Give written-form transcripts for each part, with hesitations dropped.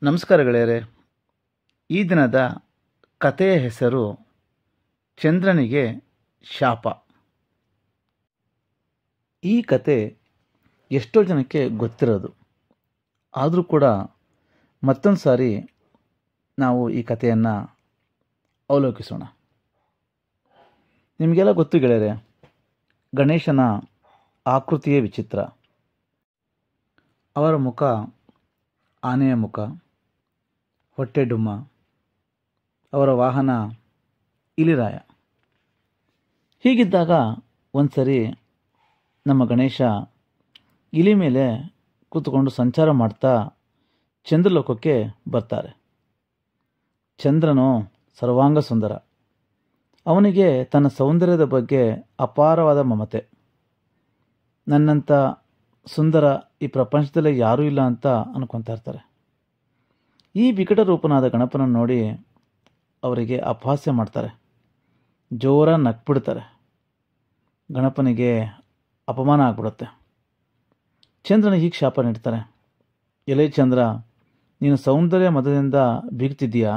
ನಮಸ್ಕಾರ ಗೆಳೆಯರೆ. ಈ ದಿನದ ಕಥೆಯ ಹೆಸರು ಚಂದ್ರನಿಗೆ ಶಾಪ. ಈ ಕತೆ ಎಷ್ಟೋ ಜನಕ್ಕೆ ಗೊತ್ತಿರೋದು, ಆದರೂ ಕೂಡ ಮತ್ತೊಂದು ಸಾರಿ ನಾವು ಈ ಕಥೆಯನ್ನು ಅವಲೋಕಿಸೋಣ. ನಿಮಗೆಲ್ಲ ಗೊತ್ತು ಗೆಳೆಯರೆ, ಗಣೇಶನ ಆಕೃತಿಯೇ ವಿಚಿತ್ರ. ಅವರ ಮುಖ ಆನೆಯ ಮುಖ, ಹೊಟ್ಟೆ ಡುಮ್ಮ. ಅವರ ವಾಹನ ಇಲಿರಾಯ. ಹೀಗಿದ್ದಾಗ ಒಂದು ಸರಿ ನಮ್ಮ ಗಣೇಶ ಇಲಿ ಮೇಲೆ ಕೂತ್ಕೊಂಡು ಸಂಚಾರ ಮಾಡ್ತಾ ಚಂದ್ರಲೋಕಕ್ಕೆ ಬರ್ತಾರೆ. ಚಂದ್ರನು ಸರ್ವಾಂಗ ಸುಂದರ. ಅವನಿಗೆ ತನ್ನ ಸೌಂದರ್ಯದ ಬಗ್ಗೆ ಅಪಾರವಾದ ಮಮತೆ. ನನ್ನಂಥ ಸುಂದರ ಈ ಪ್ರಪಂಚದಲ್ಲೇ ಯಾರೂ ಇಲ್ಲ ಅಂತ ಅನ್ಕೊತಾ ಇರ್ತಾರೆ. ಈ ವಿಕಟ ರೂಪನಾದ ಗಣಪನನ್ನು ನೋಡಿ ಅವರಿಗೆ ಅಪಹಾಸ್ಯ ಮಾಡ್ತಾರೆ, ಜೋರ ನಕ್ಬಿಡ್ತಾರೆ. ಗಣಪನಿಗೆ ಅಪಮಾನ ಆಗ್ಬಿಡುತ್ತೆ. ಚಂದ್ರನ ಹೀಗೆ ಶಾಪ ನೀಡ್ತಾರೆ, ಎಲೆ ಚಂದ್ರ, ನೀನು ಸೌಂದರ್ಯ ಮದದಿಂದ ಬೀಗ್ತಿದ್ದೀಯಾ?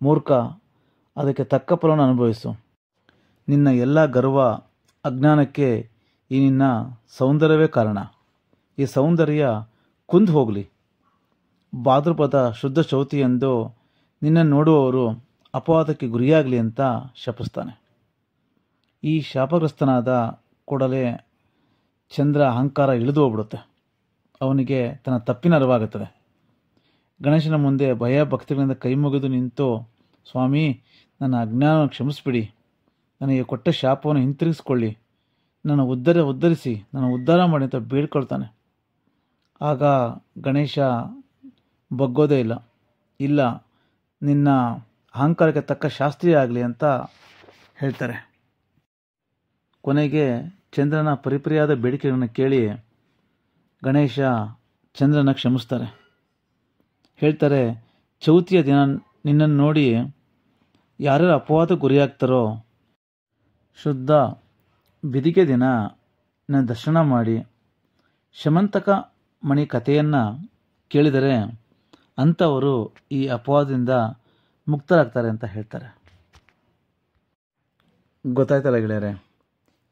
ಮೂರ್ಖ, ಅದಕ್ಕೆ ತಕ್ಕ ಫಲವನ್ನು ಅನುಭವಿಸು. ನಿನ್ನ ಎಲ್ಲ ಗರ್ವ ಅಜ್ಞಾನಕ್ಕೆ ಈ ನಿನ್ನ ಸೌಂದರ್ಯವೇ ಕಾರಣ. ಈ ಸೌಂದರ್ಯ ಕುಂದು ಹೋಗಲಿ. ಭಾದ್ರಪದ ಶುದ್ಧ ಚೌತಿಯೆಂದು ನಿನ್ನನ್ನು ನೋಡುವವರು ಅಪವಾದಕ್ಕೆ ಗುರಿಯಾಗಲಿ ಅಂತ ಶಪಿಸ್ತಾನೆ. ಈ ಶಾಪಗ್ರಸ್ತನಾದ ಕೂಡಲೇ ಚಂದ್ರ ಅಹಂಕಾರ ಇಳಿದು ಹೋಗ್ಬಿಡುತ್ತೆ. ಅವನಿಗೆ ತನ್ನ ತಪ್ಪಿನ ಅರಿವಾಗುತ್ತದೆ. ಗಣೇಶನ ಮುಂದೆ ಭಯ ಭಕ್ತಿಗಳಿಂದ ಕೈ ಮುಗಿದು ನಿಂತು, ಸ್ವಾಮಿ, ನನ್ನ ಅಜ್ಞಾನವನ್ನು ಕ್ಷಮಿಸಿಬಿಡಿ, ನನಗೆ ಕೊಟ್ಟ ಶಾಪವನ್ನು ಹಿಂತಿರುಗಿಸ್ಕೊಳ್ಳಿ, ನನ್ನ ಉದ್ಧರಿಸಿ ನನ್ನ ಉದ್ಧಾರ ಮಾಡಿ ಅಂತ ಬೇಡ್ಕೊಳ್ತಾನೆ. ಆಗ ಗಣೇಶ ಬಗ್ಗೋದೇ ಇಲ್ಲ. ಇಲ್ಲ, ನಿನ್ನ ಅಹಂಕಾರಕ್ಕೆ ತಕ್ಕ ಶಾಸ್ತ್ರೀಯ ಆಗಲಿ ಅಂತ ಹೇಳ್ತಾರೆ. ಕೊನೆಗೆ ಚಂದ್ರನ ಪರಿಪರಿಯಾದ ಬೇಡಿಕೆಗಳನ್ನು ಕೇಳಿ ಗಣೇಶ ಚಂದ್ರನ ಕ್ಷಮಿಸ್ತಾರೆ. ಹೇಳ್ತಾರೆ, ಚೌತಿಯ ದಿನ ನಿನ್ನನ್ನು ನೋಡಿ ಯಾರ್ಯಾರು ಅಪವಾದ ಗುರಿಯಾಗ್ತಾರೋ, ಶುದ್ಧ ಬಿದಿಗೆ ದಿನ ನನ್ನ ದರ್ಶನ ಮಾಡಿ ಶಮಂತಕ ಮಣಿ ಕಥೆಯನ್ನು ಕೇಳಿದರೆ ಅಂಥವರು ಈ ಅಪವಾದದಿಂದ ಮುಕ್ತರಾಗ್ತಾರೆ ಅಂತ ಹೇಳ್ತಾರೆ. ಗೊತ್ತಾಯ್ತಲ್ಲ ಗೆಳೆಯರೆ,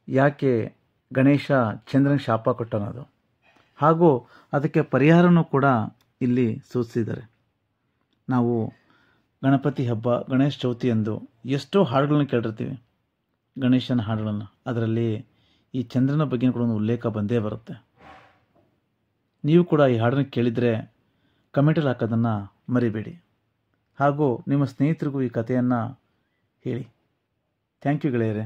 ಯಾಕೆ ಗಣೇಶ ಚಂದ್ರನ ಶಾಪ ಕೊಟ್ಟನೋದು, ಹಾಗೂ ಅದಕ್ಕೆ ಪರಿಹಾರನೂ ಕೂಡ ಇಲ್ಲಿ ಸೂಚಿಸಿದ್ದಾರೆ. ನಾವು ಗಣಪತಿ ಹಬ್ಬ, ಗಣೇಶ ಚೌತಿ ಎಂದು ಎಷ್ಟೋ ಹಾಡುಗಳನ್ನು ಕೇಳಿರ್ತೀವಿ, ಗಣೇಶನ ಹಾಡುಗಳನ್ನು. ಅದರಲ್ಲಿ ಈ ಚಂದ್ರನ ಬಗ್ಗೆ ಕೂಡ ಒಂದು ಉಲ್ಲೇಖ ಬಂದೇ ಬರುತ್ತೆ. ನೀವು ಕೂಡ ಈ ಹಾಡನ್ನು ಕೇಳಿದರೆ ಕಮೆಂಟಲ್ಲಿ ಹಾಕೋದನ್ನು ಮರಿಬೇಡಿ. ಹಾಗೂ ನಿಮ್ಮ ಸ್ನೇಹಿತರಿಗೂ ಈ ಕಥೆಯನ್ನು ಹೇಳಿ. ಥ್ಯಾಂಕ್ ಯು ಗೆಳೆಯರೆ.